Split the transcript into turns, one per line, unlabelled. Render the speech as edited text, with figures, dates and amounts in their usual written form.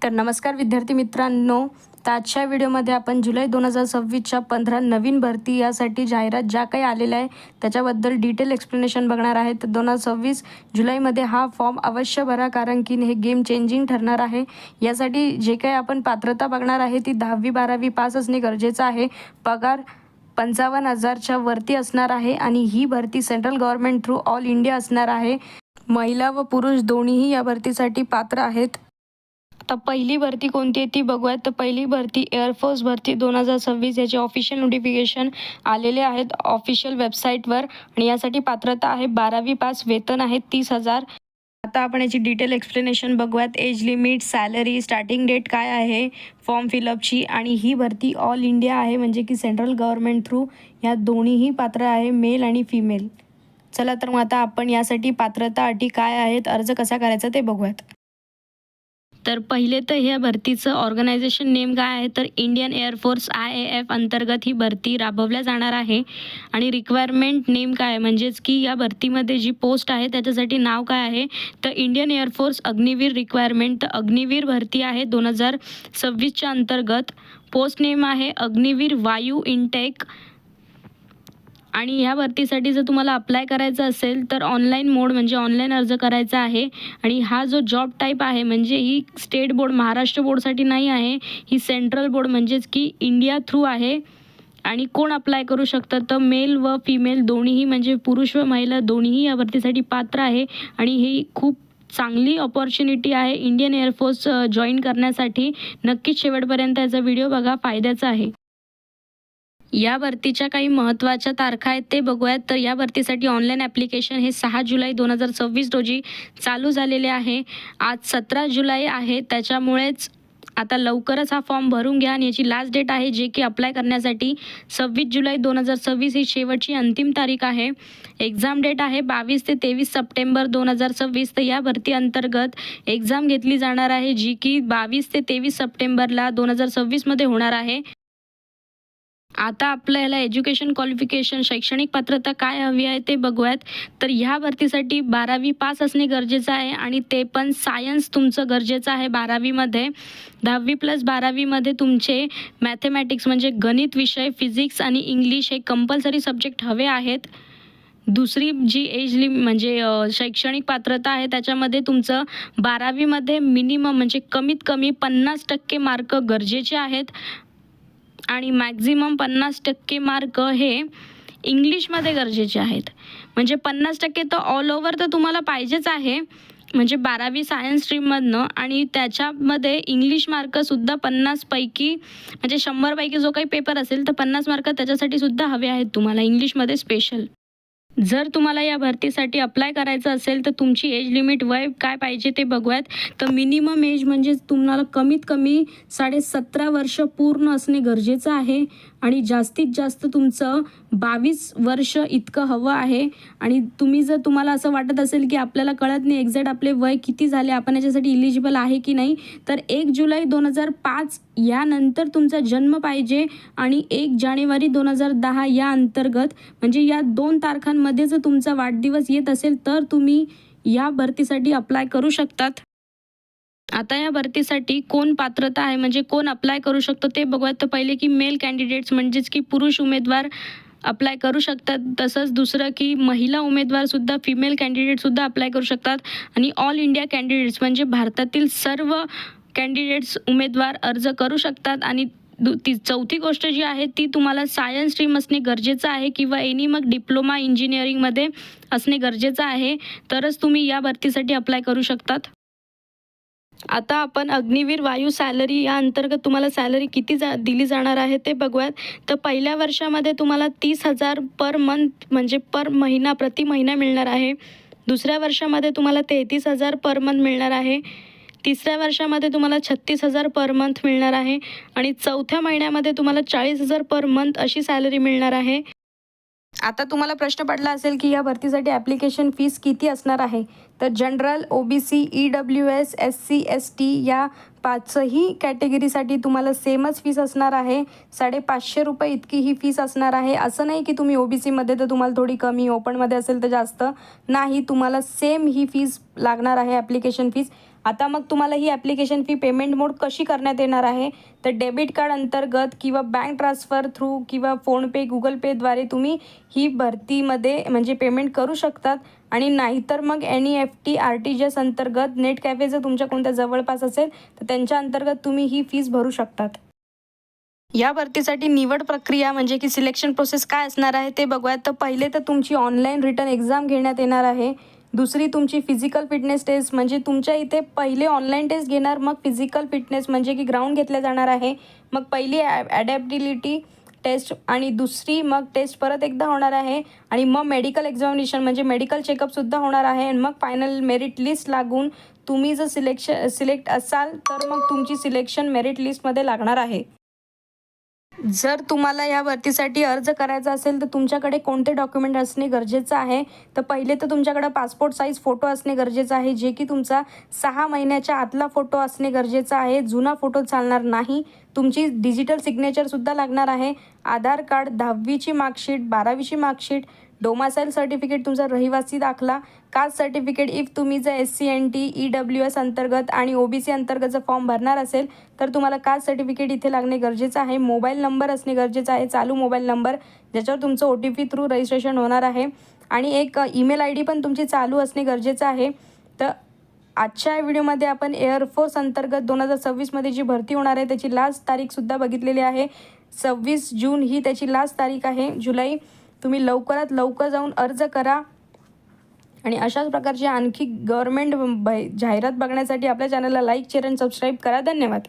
तर नमस्कार विद्यार्थी मित्रांनो, तर आजच्या व्हिडिओमध्ये आपण जुलै 2026च्या 15 नवीन भरती यासाठी जाहिरात ज्या काही आलेल्या आहे त्याच्याबद्दल डिटेल एक्सप्लेनेशन बघणार आहे. तर 2026 जुलैमध्ये हा फॉर्म अवश्य भरा, कारण की हे गेम चेंजिंग ठरणार आहे. यासाठी जे काही आपण पात्रता बघणार आहे ती 10वी-12वी पास असणे गरजेचं आहे. पगार 55,000च्या वरती असणार आहे आणि ही भरती central government through all India असणार आहे. महिला व पुरुष दोन्हीही या भरतीसाठी पात्र आहेत. आता पहिली भरती कोणती आहे ती बघूयात. तर पहिली भरती एअरफोर्स भरती 2026 याचे ऑफिशियल नोटिफिकेशन आलेले आहेत ऑफिशियल वेबसाईटवर आणि यासाठी पात्रता आहे 12वी पास, वेतन आहे 30,000. आता आपण याची डिटेल एक्सप्लेनेशन बघूयात. Age limit, salary, starting date काय आहे, फॉर्म फिलअपची, आणि ही भरती ऑल इंडिया आहे म्हणजे की सेंट्रल गव्हर्नमेंट थ्रू. या दोन्हीही पात्र आहे, मेल आणि फिमेल. चला तर मग आता आपण यासाठी पात्रता अटी काय आहेत, अर्ज कसा करायचा ते बघूयात. तर पहिले तर ह्या भरतीचं ऑर्गनायझेशन नेम काय आहे, तर इंडियन एअरफोर्स IAF अंतर्गत ही भरती राबवल्या जाणार आहे. आणि रिक्वायरमेंट नेम काय आहे, म्हणजेच की या भरतीमध्ये जी पोस्ट आहे त्याच्यासाठी नाव काय आहे, तर इंडियन एअरफोर्स अग्निवीर रिक्वायरमेंट. तर अग्निवीर भरती आहे 2026च्या अंतर्गत. पोस्ट नेम आहे अग्निवीर वायू इनटेक. आणि ह्या भरतीसाठी जर तुम्हाला अप्लाय करायचं असेल तर ऑनलाईन मोड म्हणजे ऑनलाईन अर्ज करायचा आहे. आणि हा जो जॉब टाईप आहे म्हणजे ही स्टेट बोर्ड, महाराष्ट्र बोर्डसाठी नाही आहे, ही सेंट्रल बोर्ड म्हणजेच की इंडिया थ्रू आहे. आणि कोण अप्लाय करू शकतं, तर मेल व फिमेल दोन्हीही म्हणजे पुरुष व महिला दोन्हीही या भरतीसाठी पात्र आहे. आणि ही खूप चांगली ऑपॉर्च्युनिटी आहे इंडियन एअरफोर्स जॉईन करण्यासाठी. नक्कीच शेवटपर्यंत याचा व्हिडिओ बघा, फायद्याचा आहे. या भरतीच्या काही महत्त्वाच्या तारखा आहेत ते बघूयात. तर या भरतीसाठी ऑनलाईन ॲप्लिकेशन हे 6 जुलै 2026 रोजी चालू झालेले आहे. आज 17 जुलै आहे, त्याच्यामुळेच आता लवकरच हा फॉर्म भरून घ्या. आणि याची लास्ट डेट आहे जे की अप्लाय करण्यासाठी 26 जुलै 2026 ही शेवटची अंतिम तारीख आहे. एक्झाम डेट आहे 22 ते 23 सप्टेंबर 2026. तर या भरती अंतर्गत एक्झाम घेतली जाणार आहे जी की 22 ते 23 सप्टेंबरला 2026मध्ये होणार आहे. आता आपल्याला एज्युकेशन क्वालिफिकेशन, शैक्षणिक पात्रता काय हवी आहे ते बघूयात. तर ह्या भरतीसाठी 12वी पास असणे गरजेचं आहे आणि ते पण सायन्स तुमचं गरजेचं आहे 12वीमध्ये. 10वी+12वीमध्ये तुमचे मॅथेमॅटिक्स म्हणजे गणित विषय, फिजिक्स आणि इंग्लिश हे कंपल्सरी सब्जेक्ट हवे आहेत. दुसरी जी एज म्हणजे शैक्षणिक पात्रता आहे त्याच्यामध्ये तुमचं 12वीमध्ये मिनिमम म्हणजे कमीत कमी 50% मार्क गरजेचे आहेत. आणि मॅक्झिमम 50% मार्क हे इंग्लिशमध्ये गरजेचे आहेत. म्हणजे 50% तर ऑल ओव्हर तर तुम्हाला पाहिजेच आहे, म्हणजे 12वी सायन्स स्ट्रीममधनं. आणि त्याच्यामध्ये इंग्लिश मार्कसुद्धा 50 पैकी म्हणजे 100 पैकी जो काही पेपर असेल तर 50 मार्क त्याच्यासाठी सुद्धा हवे आहेत तुम्हाला इंग्लिशमध्ये स्पेशल. जर तुम्हाला या भरतीसाठी अप्लाय करायचं असेल तर तुमची एज लिमिट, वय काय पाहिजे ते बघूयात. तर मिनिमम एज म्हणजे तुम्हाला कमीत कमी 17.5 वर्ष पूर्ण असणे गरजेचं आहे. आणि जास्तीत जास्त तुमचं 22 वर्ष इतकं हवं आहे. आणि तुम्हाला असं वाटत असेल की आपल्याला कळत नाही एक्झॅक्ट आपले वय किती झाले, आपण याच्यासाठी इलिजिबल आहे की नाही, तर 1 जुलै 2005 यानंतर तुमचा जन्म पाहिजे आणि 1 जानेवारी 2010 या अंतर्गत म्हणजे या 2 तारखांमध्ये जर तुमचा वाढदिवस येत असेल तर तुम्ही या भरतीसाठी अप्लाय करू शकतात. आता या भरतीसाठी कोण पात्रता आहे म्हणजे कोण अप्लाय करू शकतो ते बघूयात. तर पहिले की मेल कॅन्डिडेट्स म्हणजेच की पुरुष उमेदवार अप्लाय करू शकतात. तसंच दुसरं की महिला उमेदवारसुद्धा, फिमेल कॅन्डिडेटसुद्धा अप्लाय करू शकतात. आणि ऑल इंडिया कॅन्डिडेट्स म्हणजे भारतातील सर्व कॅन्डिडेट्स उमेदवार अर्ज करू शकतात. आणि चौथी गोष्ट जी आहे ती तुम्हाला सायन्स स्ट्रीम असणे गरजेचं आहे किंवा एनी मग डिप्लोमा इंजिनिअरिंगमध्ये असणे गरजेचं आहे, तरच तुम्ही या भरतीसाठी अप्लाय करू शकतात. आता आपण अग्निवीर वायू सॅलरी या अंतर्गत तुम्हाला सॅलरी किती दिली जाणार आहे ते बघूयात. तर पहिल्या वर्षामध्ये तुम्हाला 30,000 पर मंथ म्हणजे पर महिना, प्रति महिना मिळणार आहे. दुसऱ्या वर्षामध्ये तुम्हाला 33,000 पर मंथ मिळणार आहे. तिसऱ्या वर्षामध्ये तुम्हाला 36,000 पर मंथ मिळणार आहे. आणि चौथ्या महिन्यामध्ये तुम्हाला 40,000 पर मंथ अशी सॅलरी मिळणार आहे. आता तुम्हाला प्रश्न पडला असेल की या भरतीसाठी ॲप्लिकेशन फीस किती असणार आहे. तर general, OBC, EWS, SC, ST या पाचही कॅटेगरीसाठी तुम्हाला सेमच फीस असणार आहे. 550 रुपये इतकी ही फीस असणार आहे. असं नाही की तुम्ही OBCमध्ये तर तुम्हाला थोडी कमी, ओपनमध्ये असेल तर जास्त. नाही, तुम्हाला सेम ही फीस लागणार आहे, ॲप्लिकेशन फीस. आता मग तुम्हाला ही ॲप्लिकेशन फी पेमेंट मोड कशी करण्यात येणार आहे, तर डेबिट कार्ड अंतर्गत किंवा बँक ट्रान्सफर थ्रू किंवा फोनपे, गुगल पेद्वारे तुम्ही ही भरतीमध्ये म्हणजे पेमेंट करू शकतात. आणि नाहीतर मग NEFT RTGS अंतर्गत नेट कॅफे जर तुमच्या कोणत्या जवळपास असेल तर त्यांच्या अंतर्गत तुम्ही ही फीस भरू शकतात. या भरतीसाठी निवड प्रक्रिया म्हणजे की सिलेक्शन प्रोसेस काय असणार आहे ते बघूयात. तर पहिले तर तुमची ऑनलाईन रिटन एक्झाम घेण्यात येणार आहे. दुसरी तुमची फिजिकल फिटनेस टेस्ट, म्हणजे तुमच्या इथे पहिले ऑनलाईन टेस्ट घेणार, मग फिजिकल फिटनेस म्हणजे की ग्राउंड घेतल्या जाणार आहे. मग पहिली ॲडॅप्टिबिलिटी टेस्ट आणि दुसरी मग टेस्ट परत एकदा होणार आहे. आणि मग मेडिकल एक्झामिनेशन म्हणजे मेडिकल चेकअपसुद्धा होणार आहे. आणि मग फायनल मेरिट लिस्ट लागून तुम्ही जर सिलेक्ट असाल तर मग तुमची सिलेक्शन मेरिट लिस्टमध्ये लागणार आहे. जर तुम्हाला या भरतीसाठी अर्ज करायचा असेल तर तुमच्याकडे कोणते डॉक्युमेंट असणे गरजेचं आहे, तर पहिले तर तुमच्याकडे पासपोर्ट साईज फोटो असणे गरजेचं आहे, जे की तुमचा 6 महिन्याच्या आतला फोटो असणे गरजेचं आहे. जुना फोटो चालणार नाही. तुमची डिजिटल सिग्नेचरसुद्धा लागणार आहे. आधार कार्ड, 10वीची मार्कशीट, 12वीची मार्कशीट, डोमासाईल सर्टिफिकेट, तुमचा रहिवासी दाखला, कास्ट सर्टिफिकेट इफ तुम्ही जर SC NT EWS अंतर्गत आणि OBC अंतर्गत जर फॉर्म भरणार असेल तर तुम्हाला कास्ट सर्टिफिकेट इथे लागणे गरजेचं आहे. मोबाईल नंबर असणे गरजेचं आहे, चालू मोबाईल नंबर ज्याच्यावर तुमचं OTP थ्रू रजिस्ट्रेशन होणार आहे. आणि एक ईमेल ID पण तुमची चालू असणे गरजेचं आहे. तर आजच्या व्हिडिओमध्ये आपण एअरफोर्स अंतर्गत 2026मध्ये जी भरती होणार आहे त्याची लास्ट तारीखसुद्धा बघितलेली आहे. 26 जून ही त्याची लास्ट तारीख आहे. जुलै. तुम्ही लवकरात लवकर जाऊन अर्ज करा. आणि अशाच प्रकारची आणखी गव्हर्नमेंट जाहिरात बघण्यासाठी आपल्या चॅनलला लाईक, शेअर आणि सबस्क्राईब करा. धन्यवाद.